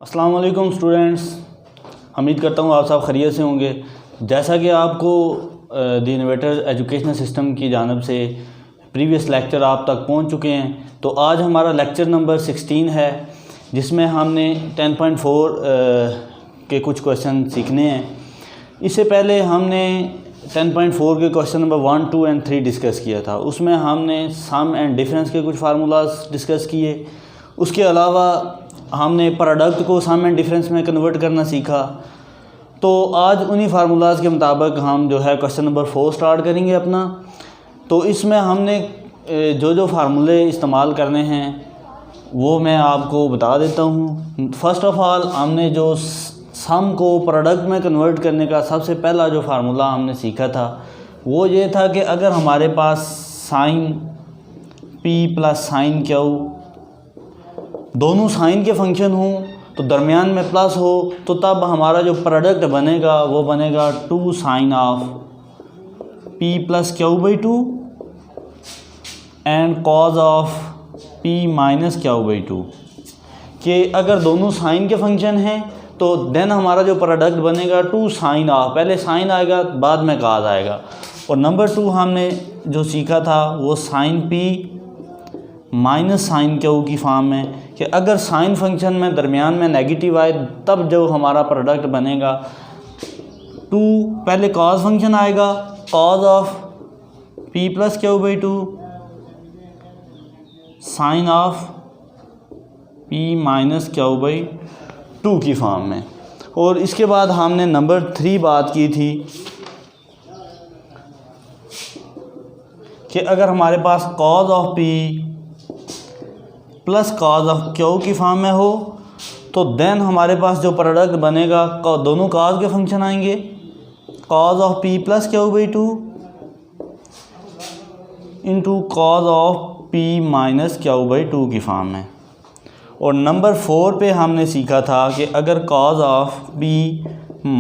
अस्सलाम वालेकुम स्टूडेंट्स, उम्मीद करता हूँ आप सब खैरियत से होंगे। जैसा कि आपको द इनोवेटर एजुकेशनल सिस्टम की जानिब से प्रीवियस लेक्चर आप तक पहुँच चुके हैं, तो आज हमारा लेक्चर नंबर 16 है, जिसमें हमने 10.4 के कुछ क्वेश्चन सीखने हैं। इससे पहले हमने 10.4 के क्वेश्चन नंबर 1, 2 एंड 3 डिस्कस किया था। उसमें हमने सम एंड डिफरेंस के कुछ फार्मूलाज डिस्कस किए। उसके अलावा हमने प्रोडक्ट को सम एंड डिफरेंस में कन्वर्ट करना सीखा। तो आज उन्हीं फार्मूलाज के मुताबिक हम जो है क्वेश्चन नंबर 4 स्टार्ट करेंगे अपना। तो इसमें हमने जो जो फार्मूले इस्तेमाल करने हैं वो मैं आपको बता देता हूँ। फर्स्ट ऑफ़ ऑल हमने जो सम को प्रोडक्ट में कन्वर्ट करने का सबसे पहला जो फार्मूला हमने सीखा था वो ये था कि अगर हमारे पास sine P plus sine Q दोनों साइन के फंक्शन हों तो दरमियान में प्लस हो, तो तब हमारा जो प्रोडक्ट बनेगा वो बनेगा 2 sine of P plus Q/2 and cos of P minus Q/2। कि अगर दोनों साइन के फंक्शन हैं तो देन हमारा जो प्रोडक्ट बनेगा 2 साइन ऑफ, पहले साइन आएगा बाद में कॉज आएगा। और नंबर 2 हमने जो सीखा था वो sine P minus sine Q की फॉर्म में, कि अगर साइन फंक्शन में दरमियान में नेगेटिव आए तब जो हमारा प्रोडक्ट बनेगा 2, पहले कॉज फंक्शन आएगा cos of P plus Q/2 sine of P minus Q/2 की फॉर्म में। और इसके बाद हमने नंबर 3 बात की थी कि अगर हमारे पास cos of P plus cos of Q की फॉर्म में हो तो देन हमारे पास जो प्रोडक्ट बनेगा दोनों कॉज के फंक्शन आएंगे, cause of P plus Q/2 into cos of P minus Q/2 की फॉर्म में। और नंबर 4 पे हमने सीखा था कि अगर cause of P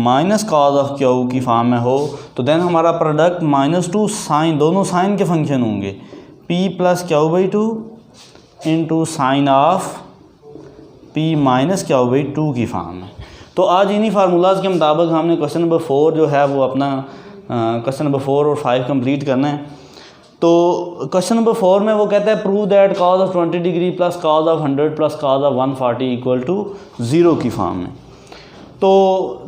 minus cos of Q की फॉर्म में हो तो देन हमारा प्रोडक्ट -2 साइन, दोनों साइन के फंक्शन होंगे, P plus Q/2 into sine of P minus Q/2 की फॉर्म में। तो आज इन्हीं फार्मूलाज के मुताबिक हमने क्वेश्चन नंबर 4 जो है वो अपना क्वेश्चन नंबर 4 और 5 कंप्लीट करना है। तो क्वेश्चन नंबर 4 में वो कहता है prove that cos of 20 degree plus cos of 100 plus cos of 140 equal to 0 की फॉर्म में। तो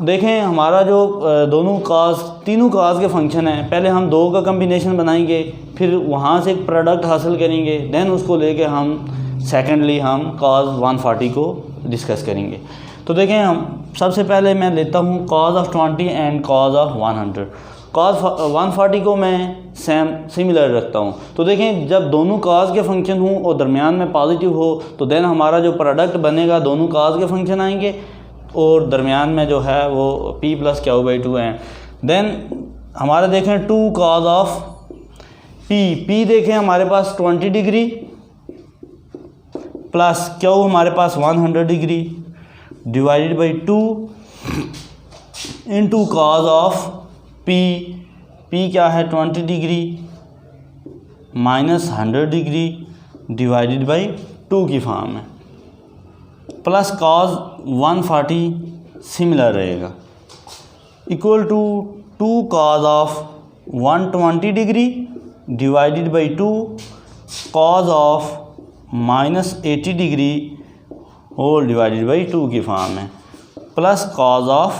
देखें हमारा जो दोनों कॉज, तीनों कॉज के फंक्शन हैं, पहले हम 2 का कम्बिनेशन बनाएंगे, फिर वहाँ से एक प्रोडक्ट हासिल करेंगे, देन उसको लेके हम सेकेंडली हम कॉज 140 को डिस्कस करेंगे। तो देखें हम सबसे पहले मैं लेता हूँ cos of 20 and cos of 100। Cause 140 को मैं सिमिलर रखता हूँ। तो देखें जब दोनों कॉज के फंक्शन हों और दरमियान में पॉजिटिव हो तो देन हमारा जो प्रोडक्ट बनेगा दोनों कॉज के फंक्शन आएंगे और दरमियान में जो है वो P प्लस Q/2 है। देन हमारा देखें 2 कॉज ऑफ P देखें हमारे पास 20 डिग्री प्लस Q हमारे पास 100 degree divided by 2 into cos of P क्या है 20 degree minus 100 degree divided by 2 की फॉर्म में, प्लस कॉज 140 सिमिलर रहेगा equal to 2 cos of 120 degree divided by 2 cos of minus 80 degree whole divided by 2 की form में, plus cos of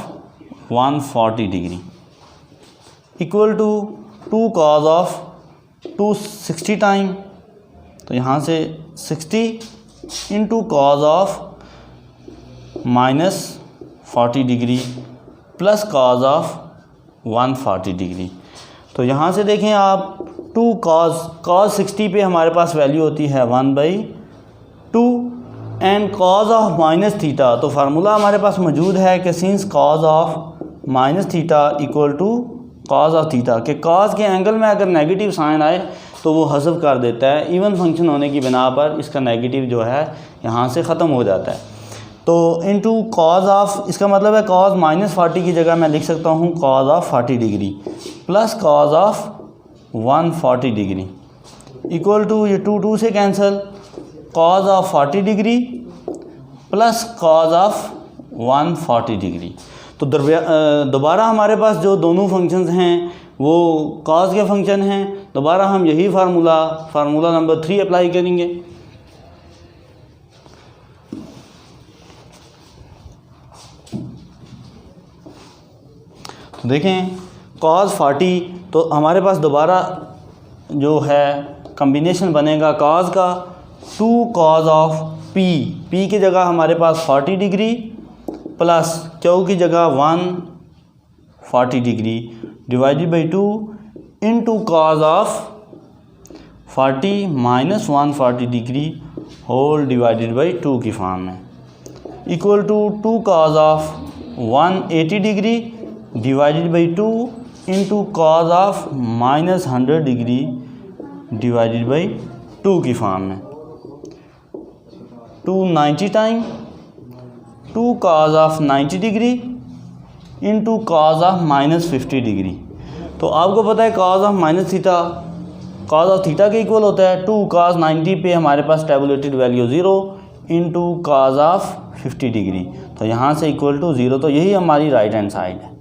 140 degree equal to 2 cos of 260 time, तो यहाँ से 60 into cos of minus 40 degree plus cos of 140 degree. तो यहाँ से देखें आप 2 कॉज 60 पे हमारे पास वैल्यू होती है 1/2 and cos of minus theta. तो फार्मूला हमारे पास मौजूद है कि since cos of minus theta equal to cos of theta, के कॉज के एंगल में अगर नेगेटिव साइन आए तो वो हज़फ कर देता है, इवन फंक्शन होने की बिना पर इसका नेगेटिव जो है यहाँ से ख़त्म हो जाता है। तो इनटू कॉज ऑफ, इसका मतलब है कॉज -40 की जगह मैं लिख सकता हूँ cos of 40 degree plus cos of 140 degree equal to, ये 2 से cancel, cos of 40 degree plus cos of 140 degree. तो दोबारा हमारे पास जो दोनों फंक्शंस हैं वो कॉस के फंक्शन हैं। दोबारा हम यही फार्मूला नंबर 3 अप्लाई करेंगे। तो देखें cos 40, तो हमारे पास दोबारा जो है कम्बिनेशन बनेगा cos का 2 cos ऑफ p की जगह हमारे पास 40 डिग्री प्लस q की जगह 140 degree divided by 2 into cos of 40 minus 140 degree whole divided by 2 की फॉर्म में equal to 2 cos of 180 degree divided by 2 into cos of minus 100 degree divided by 2 की form में 290 time 2 cos of 90 degree into cos of minus 50 degree. तो आपको पता है cos of minus theta cos of theta के equal होता है 2 cos 90 पे हमारे पास tabulated value 0 into cos of 50 degree. तो यहाँ से इक्वल टू 0। तो यही हमारी राइट हैंड साइड है।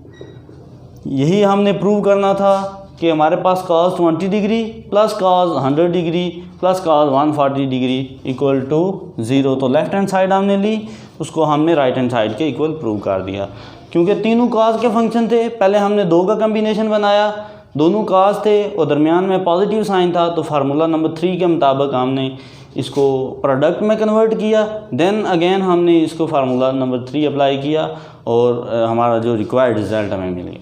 यही हमने प्रूव करना था कि हमारे पास cos 20 degree plus cos 100 degree plus cos 140 degree equal to 0। तो लेफ़्ट हैंड साइड हमने ली, उसको हमने राइट हैंड साइड के इक्वल प्रूव कर दिया। क्योंकि तीनों cos के फंक्शन थे, पहले हमने 2 का कम्बिनेशन बनाया, दोनों cos थे और दरमियान में पॉजिटिव साइन था, तो फार्मूला नंबर 3 के मुताबिक हमने इसको प्रोडक्ट में कन्वर्ट किया। देन अगेन हमने इसको फार्मूला नंबर 3 अप्लाई किया और हमारा जो रिक्वायर्ड रिज़ल्ट हमें मिल गया।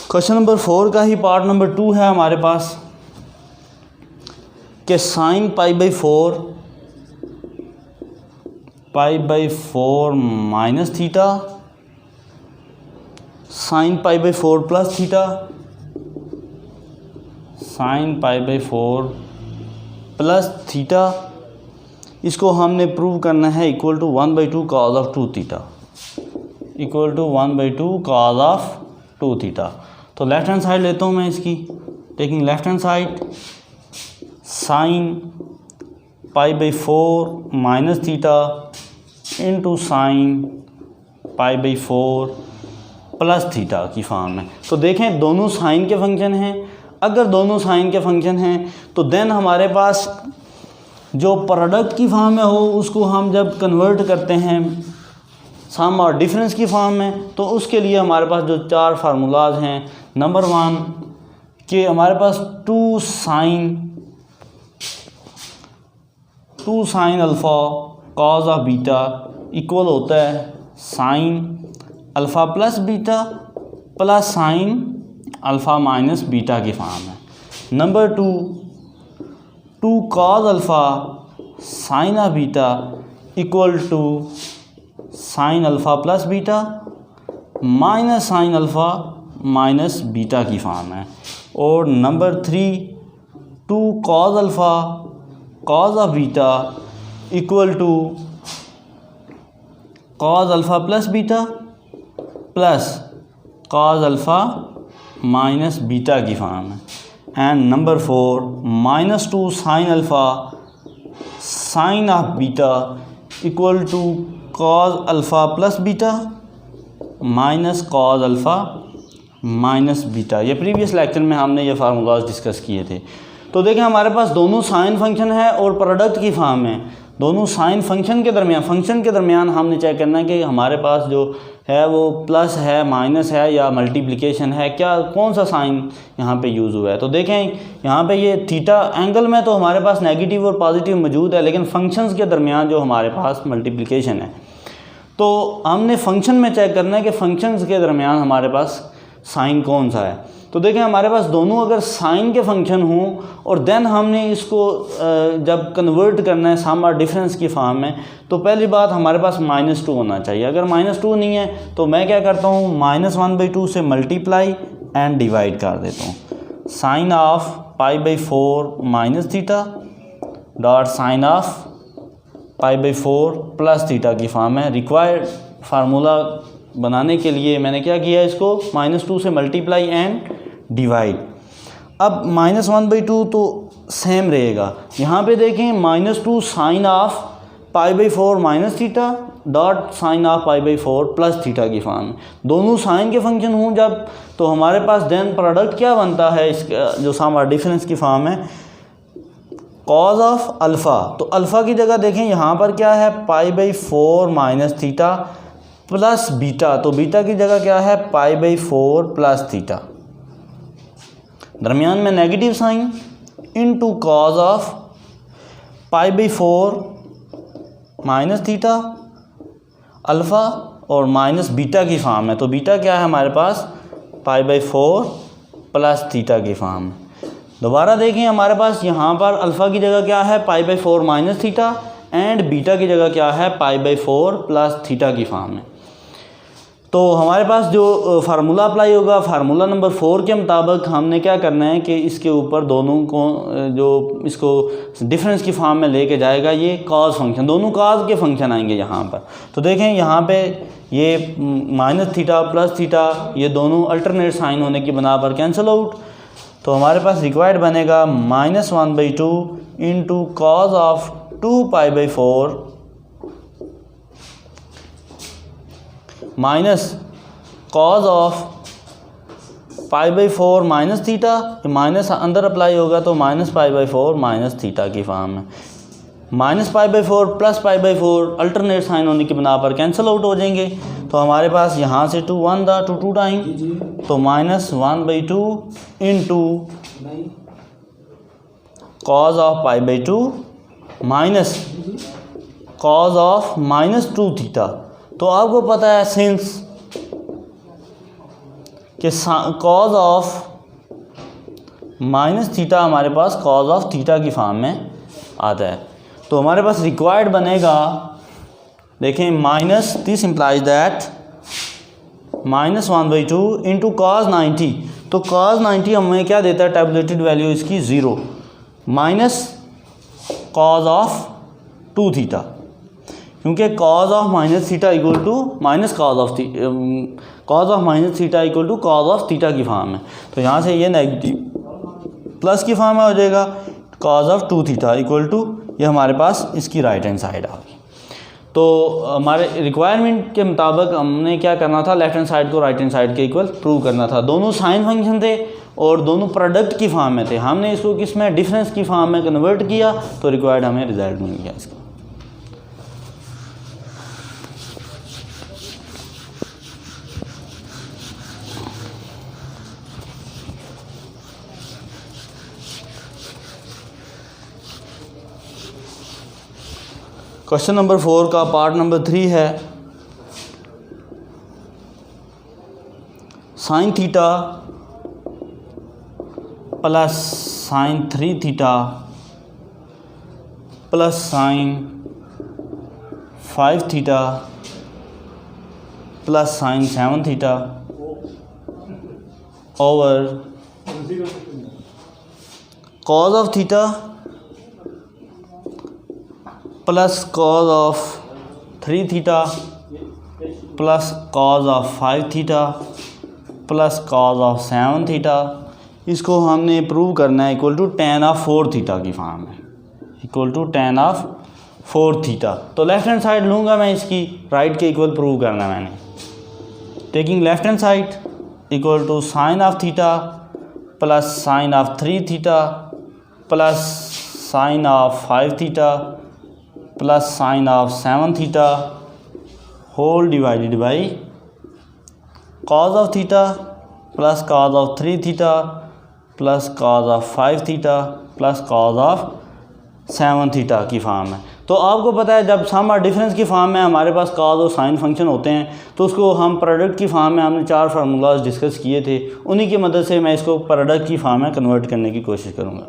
क्वेश्चन नंबर 4 का ही पार्ट नंबर 2 है हमारे पास कि sine pi by 4 minus theta sine pi by 4 plus theta sine pi by 4 plus theta, इसको हमने प्रूव करना है equal to 1/2 cos of 2 theta equal to 1/2 cos of 2 theta. तो लेफ़्ट हैंड साइड लेता हूँ मैं इसकी, taking left hand side sine pi by 4 minus theta into sine pi by 4 plus theta की फॉर्म में। तो देखें दोनों साइन के फंक्शन हैं। अगर दोनों साइन के फंक्शन हैं तो देन हमारे पास जो प्रोडक्ट की फॉर्म में हो उसको हम जब कन्वर्ट करते हैं सम और डिफरेंस की फॉर्म में, तो उसके लिए हमारे पास जो 4 फार्मूलाज हैं। नंबर 1 कि हमारे पास 2 sine alpha cos of beta equal होता है sine alpha plus beta plus sine alpha minus beta की फॉर्म है। Number 2 cos alpha sine of beta equal to sine alpha plus beta minus sine alpha minus beta की form है। और number 3 2 cos alpha cos of beta equal to cos alpha plus beta plus cos alpha minus beta की form है। And number 4 -2 sine alpha sine of beta equal to cos alpha plus beta minus cos alpha minus beta. ये previous lecture में हमने ये formulas discuss किए थे। तो देखें हमारे पास दोनों साइन फंक्शन है और प्रोडक्ट की फॉर्म है। दोनों साइन फंक्शन के दरमियान हमने चेक करना है कि हमारे पास जो है वो प्लस है माइनस है या मल्टीप्लिकेशन है, क्या कौन सा साइन यहाँ पे यूज़ हुआ है। तो देखें यहाँ पे ये थीटा एंगल में तो हमारे पास नेगेटिव और पॉजिटिव मौजूद है, लेकिन फंक्शंस के दरमियान जो हमारे पास मल्टीप्लिकेशन है, तो हमने फंक्शन में चेक करना है कि फंक्शंस के दरमियान हमारे पास साइन कौन सा है। तो देखें हमारे पास दोनों अगर साइन के फंक्शन हों और देन हमने इसको जब कन्वर्ट करना है सम और डिफरेंस की फॉर्म में, तो पहली बात हमारे पास -2 होना चाहिए। अगर -2 नहीं है तो मैं क्या करता हूँ -1/2 से मल्टीप्लाई एंड डिवाइड कर देता हूँ। Sine of pi by 4 minus theta dot sine of pi by 4 plus theta की फॉर्म है। रिक्वायर्ड फार्मूला बनाने के लिए मैंने क्या किया, इसको -2 से मल्टीप्लाई एंड डिवाइड। अब -1/2 तो सेम रहेगा। यहाँ पे देखें -2 sine of π/4 minus theta dot sine of π/4 plus theta की फॉर्म में। दोनों साइन के फंक्शन हों जब, तो हमारे पास देन प्रोडक्ट क्या बनता है, इसका जो सम और डिफरेंस की फॉर्म है, कॉज ऑफ अल्फ़ा। तो अल्फ़ा की जगह देखें यहाँ पर क्या है, π/4 माइनस थीटा प्लस बीटा। तो बीटा की जगह क्या है, π/4 प्लस थीटा, दरमियान में negative sine, into cos of π/4 minus theta alpha और माइनस बीटा की फॉर्म है। तो बीटा क्या है हमारे पास, π/4 प्लस थीटा की फॉर्म है। दोबारा देखें हमारे पास यहाँ पर अल्फ़ा की जगह क्या है, π/4 माइनस थीटा, एंड बीटा की जगह क्या है, π/4 प्लस थीटा की फॉर्म में। तो हमारे पास जो फार्मूला अप्लाई होगा, फार्मूला नंबर 4 के मुताबिक हमने क्या करना है कि इसके ऊपर दोनों को जो इसको डिफरेंस की फॉर्म में लेके जाएगा, ये कॉज फंक्शन, दोनों कॉज के फंक्शन आएंगे यहाँ पर। तो देखें यहाँ पे ये माइनस थीटा प्लस थीटा, ये दोनों अल्टरनेट साइन होने की बना पर कैंसिल आउट। तो हमारे पास रिक्वायर्ड बनेगा -1/2 into cos of 2π/4 minus cos of π/4 minus theta, minus अंदर अप्लाई होगा तो -π/4 माइनस थीटा की फॉर्म में। -π/4 प्लस π/4 अल्टरनेट साइन होने की बना पर कैंसिल आउट हो जाएंगे। तो हमारे पास यहाँ से 2 1 दा 2 टाइम, तो -1/2 into cos of π/2 minus cos of -2 theta. तो आपको पता है सिंस कि कॉज ऑफ माइनस थीटा हमारे पास कॉज ऑफ थीटा की फॉर्म में आता है। तो हमारे पास रिक्वायर्ड बनेगा, देखें minus this implies that -1/2 into cause 90। तो कॉज 90 हमें क्या देता है, टैबुलेटेड वैल्यू इसकी 0 माइनस कॉज ऑफ 2 थीटा, क्योंकि cos of minus theta equal to minus cos of theta equal to cos of theta की फॉर्म है। तो यहाँ से ये नेगेटिव प्लस की फॉर्म में हो जाएगा, cos of 2 theta equal to, ये हमारे पास इसकी राइट हैंड साइड आ गई। तो हमारे रिक्वायरमेंट के मुताबिक हमने क्या करना था, लेफ्ट हैंड साइड को राइट हैंड साइड के इक्वल प्रूव करना था। दोनों साइन फंक्शन थे और दोनों प्रोडक्ट की फॉर्म में थे, हमने इसको किस में, डिफरेंस की फॉर्म में कन्वर्ट किया, तो रिक्वायर्ड हमें रिजल्ट मिल गया इसका। क्वेश्चन नंबर 4 का पार्ट नंबर 3 है, sine theta plus sine 3 theta plus sine 5 theta plus sine 7 theta over cos of theta plus cos of 3 theta plus cos of 5 theta plus cos of 7 theta, इसको हमने prove करना है equal to tan of 4 theta की form में, equal to tan of 4 theta. तो left hand side लूँगा मैं इसकी, राइट के इक्वल प्रूव करना मैंने, taking left hand side equal to sine of theta plus sine of 3 theta plus sine of 5 theta plus sine of 7 theta whole divided by cos of theta plus cos of 3 theta plus cos of 5 theta plus cos of 7 theta की form है। तो आपको पता है जब सम और difference की form में हमारे पास कॉज और साइन फंक्शन होते हैं, तो उसको हम प्रोडक्ट की फॉर्म में हमने 4 फार्मूलाज डिस्कस किए थे, उन्हीं की मदद से मैं इसको प्रोडक्ट की फॉर्म में कन्वर्ट करने की कोशिश करूँगा।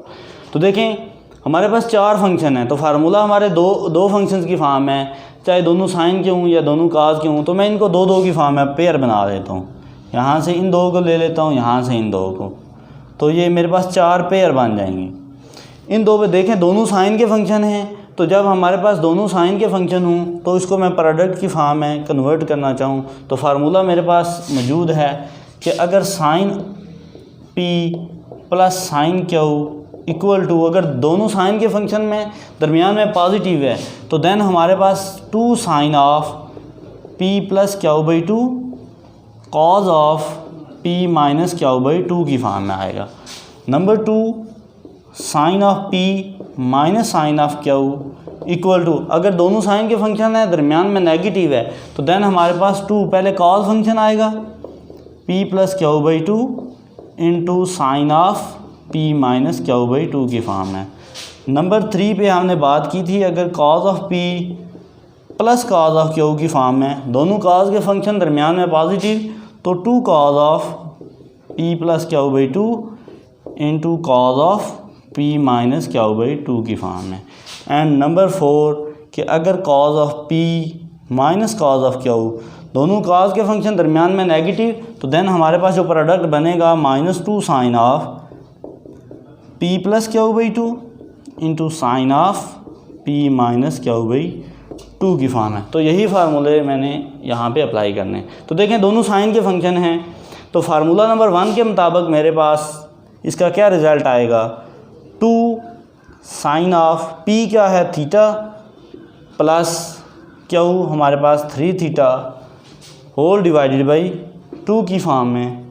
तो देखें हमारे पास 4 फंक्शन हैं, तो फार्मूला हमारे दो फंक्शंस की फॉर्म है, चाहे दोनों साइन के हों या दोनों काज के हों। तो मैं इनको 2 की फॉर्म में पेयर बना देता हूँ, यहाँ से इन 2 को ले लेता हूँ, यहाँ से इन 2 को, तो ये मेरे पास 4 पेयर बन जाएंगे। इन 2 पे देखें दोनों साइन के फंक्शन हैं, तो जब हमारे पास दोनों साइन के फंक्शन हों तो इसको मैं प्रोडक्ट की फॉर्म में कन्वर्ट करना चाहूँ तो फार्मूला मेरे पास मौजूद है कि अगर sine P plus sine Q equal to, अगर दोनों साइन के फंक्शन में दरमियान में पॉजिटिव है तो देन हमारे पास 2 sine of P plus Q by 2 cos of P minus Q by 2 की फॉर्म में आएगा। Number 2 sine of P minus sine of Q equal to, अगर दोनों साइन के फंक्शन है दरमियान में नेगेटिव है तो देन हमारे पास 2 पहले कॉस फंक्शन आएगा P plus Q by 2 into sine of P minus Q by 2 की फॉर्म है। नंबर 3 पे हमने बात की थी अगर cos of P plus cos of Q की फॉर्म में दोनों कॉस के फंक्शन दरमियान में पॉजिटिव तो 2 cos of P plus Q by 2 into cos of P minus Q by 2 की फॉर्म में। एंड नंबर 4 कि अगर cos of P minus cos of Q दोनों कॉस के फंक्शन दरमियान में नेगेटिव तो देन हमारे पास जो प्रोडक्ट बनेगा -2 sine of P plus Q by 2 into sine of P minus Q by 2 की फॉर्म है। तो यही फार्मूले मैंने यहाँ पे अप्लाई करने। तो देखें दोनों साइन के फंक्शन हैं तो फार्मूला नंबर 1 के मुताबिक मेरे पास इसका क्या रिज़ल्ट आएगा 2 साइन ऑफ पी क्या है थीटा प्लस क्यू हमारे पास 3 थीटा होल डिवाइडेड बाई 2 की फॉर्म में।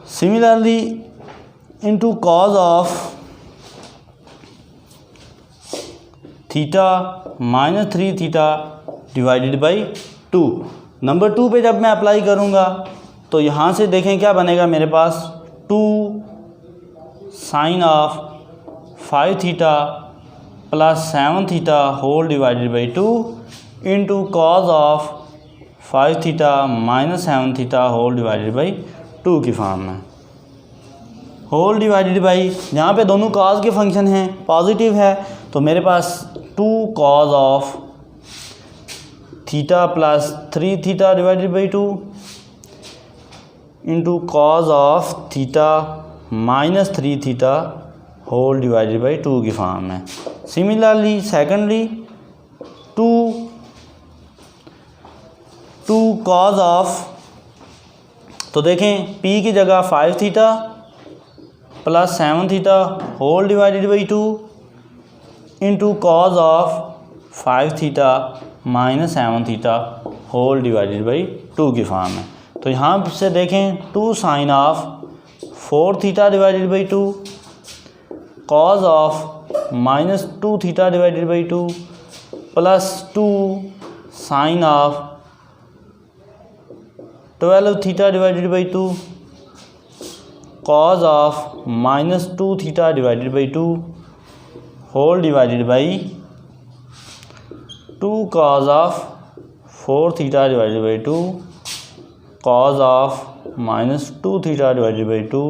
Similarly into cos of theta minus 3 theta divided by 2। Number 2 पे जब मैं अप्लाई करूँगा तो यहाँ से देखें क्या बनेगा मेरे पास 2 sine of 5 theta plus 7 theta whole divided by 2 into cos of 5 theta minus 7 theta whole divided by 2 की फॉर्म में। होल डिवाइडेड बाई यहाँ पे दोनों कॉज के फंक्शन हैं पॉजिटिव है तो मेरे पास 2 cos of theta plus 3 theta divided by 2 into cos of theta minus 3 theta whole divided by 2 की फॉर्म में। सिमिलरली सेकेंडली 2 कॉज ऑफ, तो देखें p की जगह 5 theta plus 7 theta whole divided by 2 into cos of 5 theta minus 7 theta whole divided by 2 की form है। तो यहाँ से देखें 2 sine of 4 theta divided by 2 cos of minus 2 theta divided by 2 plus 2 sine of 12 theta divided by 2 cos of minus 2 theta divided by 2 whole divided by 2 cos of 4 theta divided by 2 cos of minus 2 theta divided by 2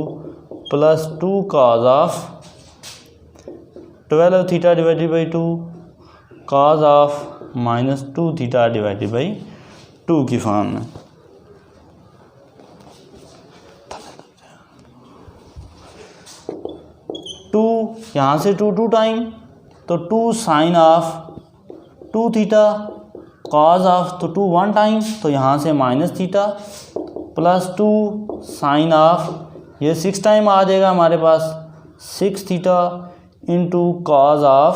plus 2 cos of 12 theta divided by 2 cos of minus 2 theta divided by 2 की form में। To यहाँ से 2 time तो 2 sine of 2 theta cos of तो 2 1 time तो यहाँ से minus theta plus 2 sine of ये 6 टाइम आ जाएगा हमारे पास 6 theta into cos of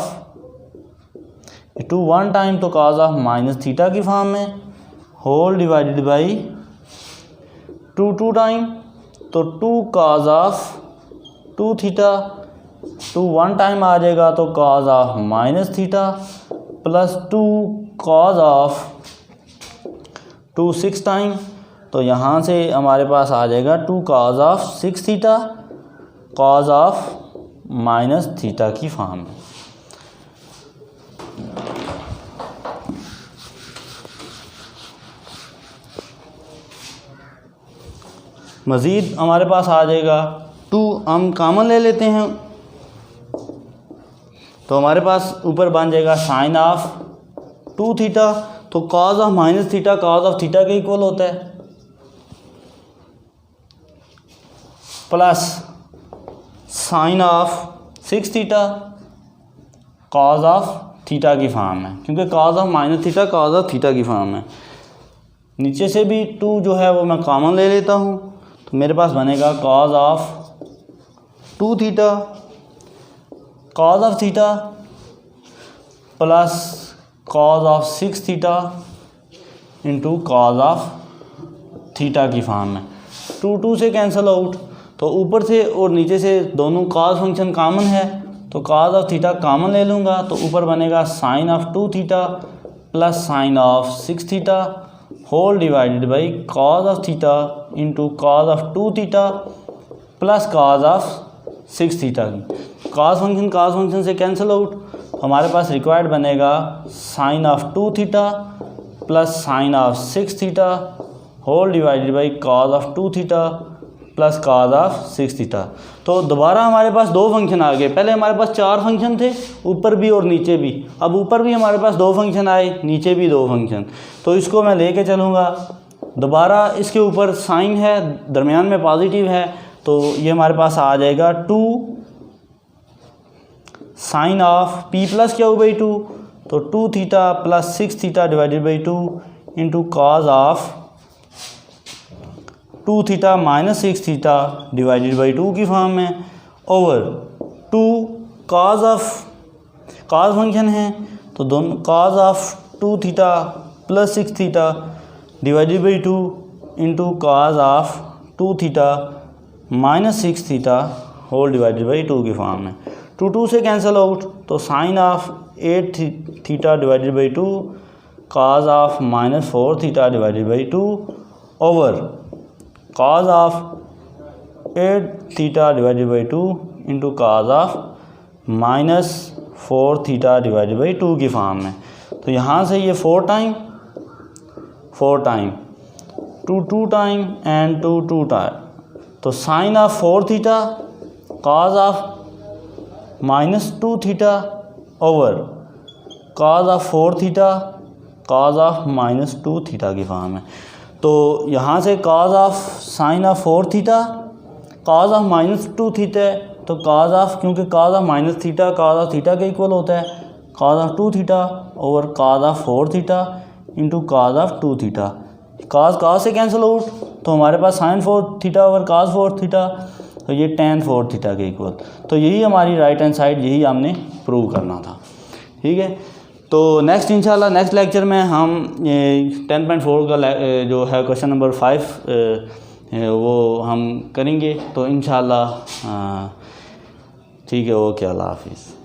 2 1 time तो कॉज ऑफ माइनस थीटा की फॉर्म में होल डिवाइडेड बाई 2 टाइम तो 2 कॉज ऑफ 2 थीटा 2 1 टाइम आ जाएगा तो cos of minus theta plus 2 cos of 2 6 time तो यहाँ से हमारे पास आ जाएगा 2 cos of 6 theta cos of minus theta की फॉर्म में। मज़ीद हमारे पास आ जाएगा 2 हम कॉमन ले लेते हैं तो हमारे पास ऊपर बन जाएगा साइन ऑफ 2 थीटा तो cos of minus theta cos of theta के इक्वल होता है plus sine of 6 theta cos of theta की फॉर्म है, क्योंकि cos of minus theta cos of theta की फॉर्म है। नीचे से भी 2 जो है वो मैं कॉमन ले लेता हूँ, तो मेरे पास बनेगा cause of 2 theta cos of theta plus cos of 6 theta into cos of theta की फॉर्म में। 2 से कैंसिल आउट, तो ऊपर से और नीचे से दोनों कॉज फंक्शन कॉमन है, तो कॉज ऑफ थीटा कॉमन ले लूँगा, तो ऊपर बनेगा sine of 2 theta plus sine of 6 theta whole divided by cos of theta into cos of 2 theta plus cos of 6 theta की। कॉज फंक्शन से कैंसिल आउट, हमारे पास रिक्वायर्ड बनेगा sine of 2 theta plus sine of 6 theta whole divided by cos of 2 theta plus cos of 6 theta. तो दोबारा हमारे पास 2 function आ गए। पहले हमारे पास 4 फंक्शन थे, ऊपर भी और नीचे भी। अब ऊपर भी हमारे पास 2 फंक्शन आए, नीचे भी 2 फंक्शन। तो इसको मैं लेके चलूँगा। दोबारा इसके ऊपर साइन है, दरमियान में पॉजिटिव है, तो ये हमारे पास आ जाएगा 2 sine of P plus Q by 2, तो 2 theta plus 6 theta divided by 2 into cos of 2 theta minus 6 theta divided by 2 की फॉर्म में, ओवर 2 कॉज फंक्शन है, तो दोनों cos of 2 theta plus 6 theta divided by 2 into cos of 2 theta minus 6 theta whole divided by 2 की form में। 2 से cancel out, तो sine of 8 theta divided by 2 cos of minus 4 theta divided by 2 over cos of 8 theta divided by 2 into cos of minus 4 theta divided by 2 की form में। तो यहाँ से ये 4 टाइम 2 टाइम एंड 2 टाइम, तो sine of 4 theta cos of minus 2 theta over cos of 4 theta cos of minus 2 theta की form में। तो यहाँ से cos of sine of 4 theta cos of minus 2 theta, तो कॉज ऑफ, क्योंकि cos of minus theta cos of theta के equal होता है, cos of 2 theta over cos of 4 theta into cos of 2 theta. Cos से cancel out, तो हमारे पास sine 4 theta over cos 4 theta, तो ये tan 4 थीटा के इक्वल। तो यही हमारी राइट हैंड साइड, यही हमने प्रूव करना था। ठीक है, तो नेक्स्ट इंशाल्लाह नेक्स्ट लेक्चर में हम 10.4 का जो है क्वेश्चन नंबर 5 वो हम करेंगे। तो इंशाल्लाह ठीक है, ओके, अल्लाह हाफिज़।